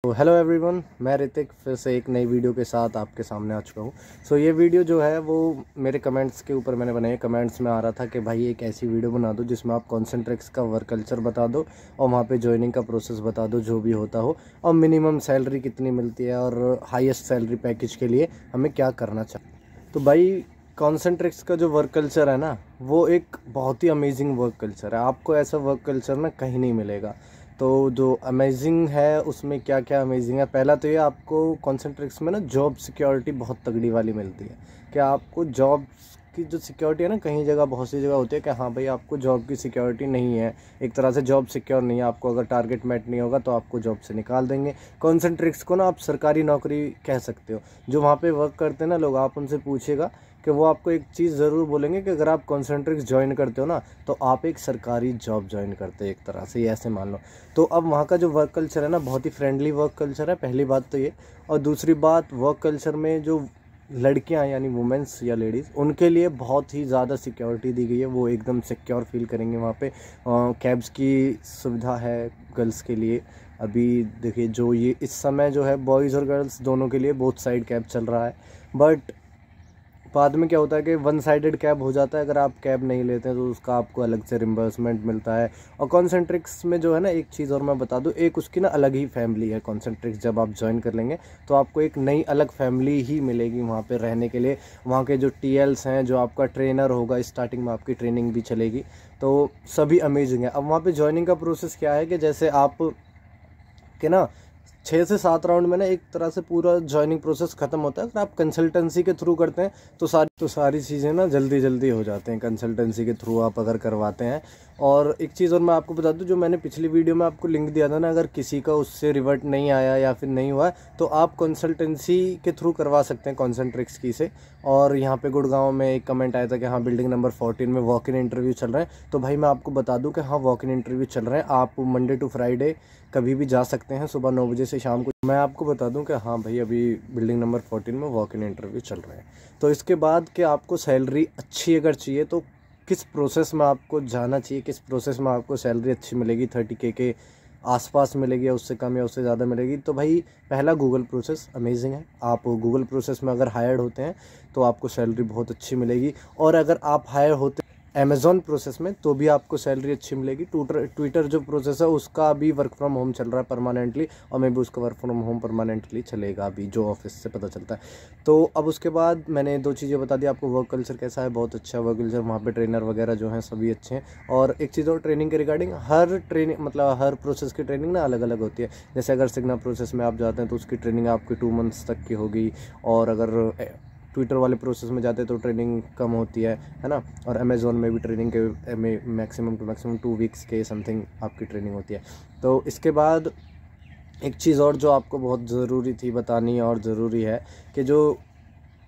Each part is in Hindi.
तो हेलो एवरीवन, मैं ऋतिक फिर से एक नई वीडियो के साथ आपके सामने आ चुका हूँ। ये वीडियो जो है वो मेरे कमेंट्स के ऊपर मैंने बनाई है। कमेंट्स में आ रहा था कि भाई एक ऐसी वीडियो बना दो जिसमें आप कॉन्सेंट्रिक्स का वर्क कल्चर बता दो और वहाँ पे ज्वाइनिंग का प्रोसेस बता दो जो भी होता हो, और मिनिमम सैलरी कितनी मिलती है और हाईएस्ट सैलरी पैकेज के लिए हमें क्या करना चाहिए। तो भाई कॉन्सेंट्रिक्स का जो वर्क कल्चर है ना, वो एक बहुत ही अमेजिंग वर्क कल्चर है। आपको ऐसा वर्क कल्चर ना कहीं नहीं मिलेगा। तो जो अमेजिंग है उसमें क्या क्या अमेजिंग है, पहला तो ये आपको कॉन्सेंट्रिक्स में ना जॉब सिक्योरिटी बहुत तगड़ी वाली मिलती है। कि आपको जॉब की जो सिक्योरिटी है ना, कहीं जगह बहुत सी जगह होती है कि हाँ भाई आपको जॉब की सिक्योरिटी नहीं है, एक तरह से जॉब सिक्योर नहीं है। आपको अगर टारगेट मेट नहीं होगा तो आपको जॉब से निकाल देंगे। कॉन्सेंट्रिक्स को ना आप सरकारी नौकरी कह सकते हो। जो वहाँ पे वर्क करते हैं ना लोग, आप उनसे पूछिएगा कि वो आपको एक चीज़ ज़रूर बोलेंगे कि अगर आप कॉन्सेंट्रिक्स ज्वाइन करते हो ना तो आप एक सरकारी जॉब ज्वाइन करते हो, एक तरह से ये ऐसे मान लो। तो अब वहाँ का जो वर्क कल्चर है ना, बहुत ही फ्रेंडली वर्क कल्चर है, पहली बात तो ये। और दूसरी बात, वर्क कल्चर में जो लड़कियां यानी वुमेंस या लेडीज़, उनके लिए बहुत ही ज़्यादा सिक्योरिटी दी गई है। वो एकदम सिक्योर फील करेंगे वहाँ पे। कैब्स की सुविधा है गर्ल्स के लिए। अभी देखिए, जो ये इस समय जो है बॉयज़ और गर्ल्स दोनों के लिए बोथ साइड कैब चल रहा है। बट बाद में क्या होता है कि वन साइडेड कैब हो जाता है। अगर आप कैब नहीं लेते हैं तो उसका आपको अलग से रिम्बर्समेंट मिलता है। और कॉन्सेंट्रिक्स में जो है ना, एक चीज़ और मैं बता दूं, एक उसकी ना अलग ही फैमिली है। कॉन्सेंट्रिक्स जब आप ज्वाइन कर लेंगे तो आपको एक नई अलग फैमिली ही मिलेगी वहाँ पे रहने के लिए। वहाँ के जो टीएल्स हैं, जो आपका ट्रेनर होगा, स्टार्टिंग में आपकी ट्रेनिंग भी चलेगी। तो सभी अमेजिंग है। अब वहाँ पर ज्वाइनिंग का प्रोसेस क्या है कि जैसे आप के ना 6 से 7 राउंड में ना एक तरह से पूरा ज्वाइनिंग प्रोसेस खत्म होता है। अगर आप कंसल्टेंसी के थ्रू करते हैं तो सारी चीज़ें ना जल्दी जल्दी हो जाते हैं, कंसल्टेंसी के थ्रू आप अगर करवाते हैं। और एक चीज़ और मैं आपको बता दूं, जो मैंने पिछली वीडियो में आपको लिंक दिया था ना, अगर किसी का उससे रिवर्ट नहीं आया या फिर नहीं हुआ तो आप कंसल्टेंसी के थ्रू करवा सकते हैं कॉन्सेंट्रिक्स की से। और यहाँ पे गुड़गांव में एक कमेंट आया था कि हाँ बिल्डिंग नंबर 14 में वॉक इन इंटरव्यू चल रहे हैं। तो भाई मैं आपको बता दूं कि हाँ वॉक इन इंटरव्यू चल रहे हैं। आप मंडे टू फ्राइडे कभी भी जा सकते हैं, सुबह 9 बजे से शाम को। मैं आपको बता दूं कि हाँ भाई अभी बिल्डिंग नंबर 14 में वॉक इन इंटरव्यू चल रहे हैं। तो इसके बाद कि आपको सैलरी अच्छी अगर चाहिए तो किस प्रोसेस में आपको जाना चाहिए, किस प्रोसेस में आपको सैलरी अच्छी मिलेगी, 30K के आसपास मिलेगी या उससे कम या उससे ज़्यादा मिलेगी। तो भाई पहला गूगल प्रोसेस अमेजिंग है। आप गूगल प्रोसेस में अगर हायर्ड होते हैं तो आपको सैलरी बहुत अच्छी मिलेगी। और अगर आप हायर होते अमेज़ॉन प्रोसेस में तो भी आपको सैलरी अच्छी मिलेगी। ट्विटर जो प्रोसेस है उसका अभी वर्क फ्रॉम होम चल रहा है परमानेंटली, और मे भी उसका वर्क फ्रॉम होम परमानेंटली चलेगा अभी, जो ऑफिस से पता चलता है। तो अब उसके बाद मैंने 2 चीज़ें बता दी आपको। वर्क कल्चर कैसा है, बहुत अच्छा वर्क कल्चर, वहाँ पे ट्रेनर वगैरह जो हैं सभी अच्छे हैं। और एक चीज़ और, ट्रेनिंग के रिगार्डिंग, हर ट्रेनिंग मतलब हर प्रोसेस की ट्रेनिंग ना अलग अलग होती है। जैसे अगर सिग्ना प्रोसेस में आप जाते हैं तो उसकी ट्रेनिंग आपकी 2 मंथ्स तक की होगी। और अगर ट्विटर वाले प्रोसेस में जाते हैं तो ट्रेनिंग कम होती है ना। और अमेज़ॉन में भी ट्रेनिंग के में मैक्सिमम टू मैक्सिमम 2 वीक्स के समथिंग आपकी ट्रेनिंग होती है। तो इसके बाद एक चीज़ और जो आपको बहुत ज़रूरी थी बतानी और ज़रूरी है कि जो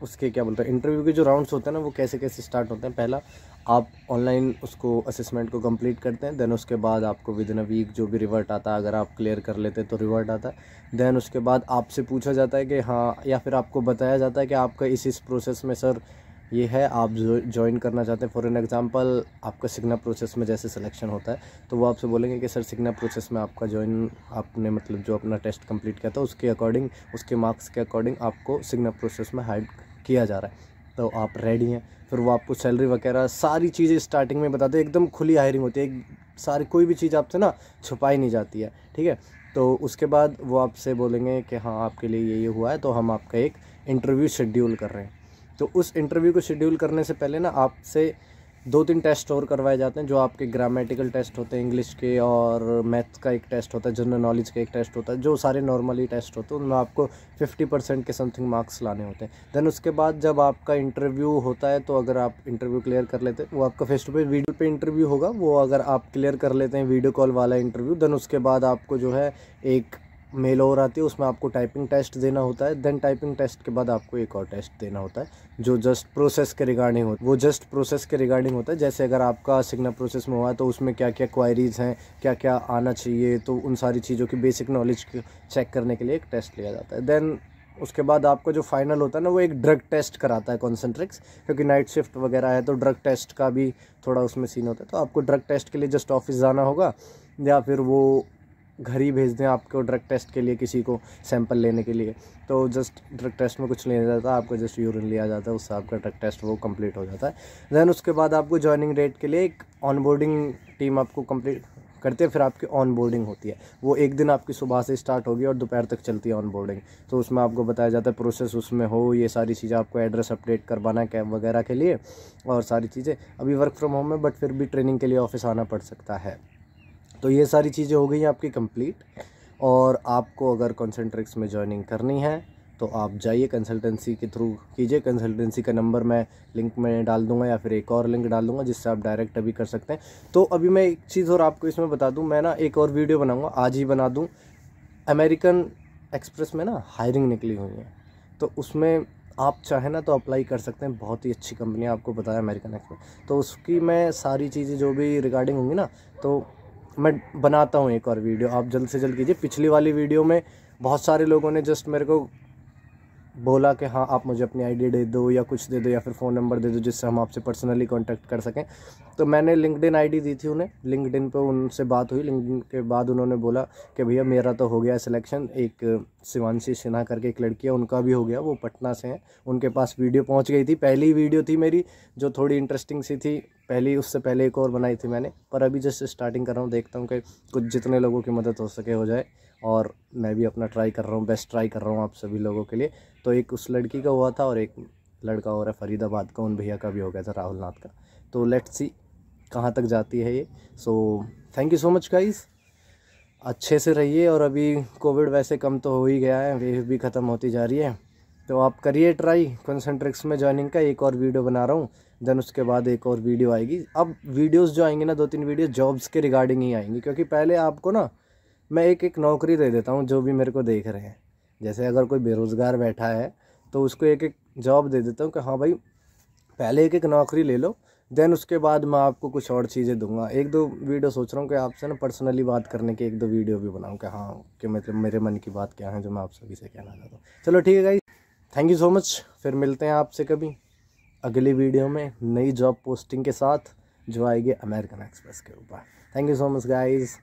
उसके क्या बोलते हैं, इंटरव्यू के जो राउंड्स होते हैं ना, वो कैसे कैसे स्टार्ट होते हैं। पहला, आप ऑनलाइन उसको असेसमेंट को कंप्लीट करते हैं। देन उसके बाद आपको विद इन अ वीक जो भी रिवर्ट आता है, अगर आप क्लियर कर लेते हैं तो रिवर्ट आता है। देन उसके बाद आपसे पूछा जाता है कि हाँ, या फिर आपको बताया जाता है कि आपका इस प्रोसेस में सर ये है, आप ज्वाइन करना चाहते हैं। फॉर एन एग्जांपल, आपका सिग्ना प्रोसेस में जैसे सिलेक्शन होता है तो वो आपसे बोलेंगे कि सर सिग्ना प्रोसेस में आपका ज्वाइन, आपने मतलब जो अपना टेस्ट कंप्लीट किया था उसके अकॉर्डिंग, उसके मार्क्स के अकॉर्डिंग आपको सिग्ना प्रोसेस में हायर किया जा रहा है। तो आप रेडी हैं। फिर वो आपको सैलरी वगैरह सारी चीज़ें स्टार्टिंग में बताते हैं। एकदम खुली हायरिंग होती है, सारी कोई भी चीज़ आपसे ना छुपाई नहीं जाती है, ठीक है। तो उसके बाद वो आपसे बोलेंगे कि हाँ आपके लिए ये हुआ है, तो हम आपका एक इंटरव्यू शेड्यूल कर रहे हैं। तो उस इंटरव्यू को शेड्यूल करने से पहले ना आपसे 2-3 टेस्ट और करवाए जाते हैं, जो आपके ग्रामेटिकल टेस्ट होते हैं इंग्लिश के, और मैथ्स का एक टेस्ट होता है, जनरल नॉलेज का एक टेस्ट होता है, जो सारे नॉर्मली टेस्ट होते हैं उनमें आपको 50% के समथिंग मार्क्स लाने होते हैं। देन उसके बाद जब आपका इंटरव्यू होता है तो अगर आप इंटरव्यू क्लियर कर लेते हैं, वो आपका फेस टू फेस वीडियो पे इंटरव्यू होगा, वो अगर आप क्लियर कर लेते हैं वीडियो कॉल वाला इंटरव्यू, देन उसके बाद आपको जो है एक मेल और आती है, उसमें आपको टाइपिंग टेस्ट देना होता है। देन टाइपिंग टेस्ट के बाद आपको एक और टेस्ट देना होता है जो जस्ट प्रोसेस के रिगार्डिंग होता है। वो जस्ट प्रोसेस के रिगार्डिंग होता है, जैसे अगर आपका सिग्ना प्रोसेस में हुआ है तो उसमें क्या क्या क्वायरीज़ हैं, क्या क्या आना चाहिए, तो उन सारी चीज़ों की बेसिक नॉलेज चेक करने के लिए एक टेस्ट लिया जाता है। देन उसके बाद आपका जो फाइनल होता है ना, वो एक ड्रग टेस्ट कराता है कॉन्सेंट्रिक्स, क्योंकि नाइट शिफ्ट वगैरह है तो ड्रग टेस्ट का भी थोड़ा उसमें सीन होता है। तो आपको ड्रग टेस्ट के लिए जस्ट ऑफिस जाना होगा, या फिर वो घर ही भेज दें आपको ड्रग टेस्ट के लिए, किसी को सैंपल लेने के लिए, तो जस्ट ड्रग टेस्ट में कुछ नहीं जाता, आपको जस्ट यूरिन लिया जाता है, उससे आपका ड्रग टेस्ट वो कंप्लीट हो जाता है। देन उसके बाद आपको जॉइनिंग डेट के लिए एक ऑनबोर्डिंग टीम आपको कंप्लीट करते हैं, फिर आपकी ऑन बोर्डिंग होती है। वो एक दिन आपकी सुबह से स्टार्ट होगी और दोपहर तक चलती है ऑन बोर्डिंग। तो उसमें आपको बताया जाता है प्रोसेस उसमें हो, ये सारी चीज़ें आपको एड्रेस अपडेट करवाना है कैब वगैरह के लिए और सारी चीज़ें। अभी वर्क फ्रॉम होम है बट फिर भी ट्रेनिंग के लिए ऑफिस आना पड़ सकता है। तो ये सारी चीज़ें हो गई हैं आपकी कंप्लीट। और आपको अगर कॉन्सेंट्रिक्स में ज्वाइनिंग करनी है तो आप जाइए कंसल्टेंसी के थ्रू कीजिए। कंसल्टेंसी का नंबर मैं लिंक में डाल दूंगा या फिर एक और लिंक डाल दूंगा जिससे आप डायरेक्ट अभी कर सकते हैं। तो अभी मैं एक चीज़ और आपको इसमें बता दूं, मैं ना एक और वीडियो बनाऊंगा, आज ही बना दूं। अमेरिकन एक्सप्रेस में ना हायरिंग निकली हुई है, तो उसमें आप चाहें ना तो अप्लाई कर सकते हैं। बहुत ही अच्छी कंपनी है, आपको पता है अमेरिकन एक्सप्रेस। तो उसकी मैं सारी चीज़ें जो भी रिगार्डिंग होंगी ना, तो मैं बनाता हूँ एक और वीडियो, आप जल्द से जल्द कीजिए। पिछली वाली वीडियो में बहुत सारे लोगों ने जस्ट मेरे को बोला कि हाँ आप मुझे अपनी आईडी दे दो या कुछ दे दो या फिर फ़ोन नंबर दे दो जिससे हम आपसे पर्सनली कांटेक्ट कर सकें। तो मैंने लिंक्डइन आईडी दी थी उन्हें, लिंक्डइन पे उनसे बात हुई। लिंक्डइन के बाद उन्होंने बोला कि भैया मेरा तो हो गया सिलेक्शन। एक शिवांशी सिन्हा करके एक लड़की है, उनका भी हो गया, वो पटना से हैं, उनके पास वीडियो पहुँच गई थी। पहली वीडियो थी मेरी जो थोड़ी इंटरेस्टिंग सी थी पहली, उससे पहले एक और बनाई थी मैंने, पर अभी जस्ट स्टार्टिंग कर रहा हूँ। देखता हूँ कि कुछ जितने लोगों की मदद हो सके हो जाए, और मैं भी अपना ट्राई कर रहा हूँ, बेस्ट ट्राई कर रहा हूँ आप सभी लोगों के लिए। तो एक उस लड़की का हुआ था और एक लड़का और है फरीदाबाद का, उन भैया का भी हो गया था, राहुल नाथ का। तो लेट्स सी कहाँ तक जाती है ये। So thank you so much guys, अच्छे से रहिए। और अभी कोविड वैसे कम तो हो ही गया है, वेव भी ख़त्म होती जा रही है, तो आप करिए ट्राई कॉन्सेंट्रिक्स में ज्वाइनिंग का। एक और वीडियो बना रहा हूँ, देन उसके बाद एक और वीडियो आएगी। अब वीडियोस जो आएंगी ना, 2-3 वीडियो जॉब्स के रिगार्डिंग ही आएंगी, क्योंकि पहले आपको ना मैं एक नौकरी दे देता हूँ जो भी मेरे को देख रहे हैं। जैसे अगर कोई बेरोज़गार बैठा है तो उसको एक जॉब दे देता हूँ कि हाँ भाई पहले एक नौकरी ले लो, देन उसके बाद मैं आपको कुछ और चीज़ें दूंगा। 1-2 वीडियो सोच रहा हूँ कि आपसे ना पर्सनली बात करने की 1-2 वीडियो भी बनाऊँ कि हाँ कि मतलब मेरे मन की बात क्या है जो मैं आप सभी से कहना चाहता हूँ। चलो ठीक है guys, thank you so much. फिर मिलते हैं आपसे कभी अगली वीडियो में नई जॉब पोस्टिंग के साथ जो आएगी अमेरिकन एक्सप्रेस के ऊपर। Thank you so much guys.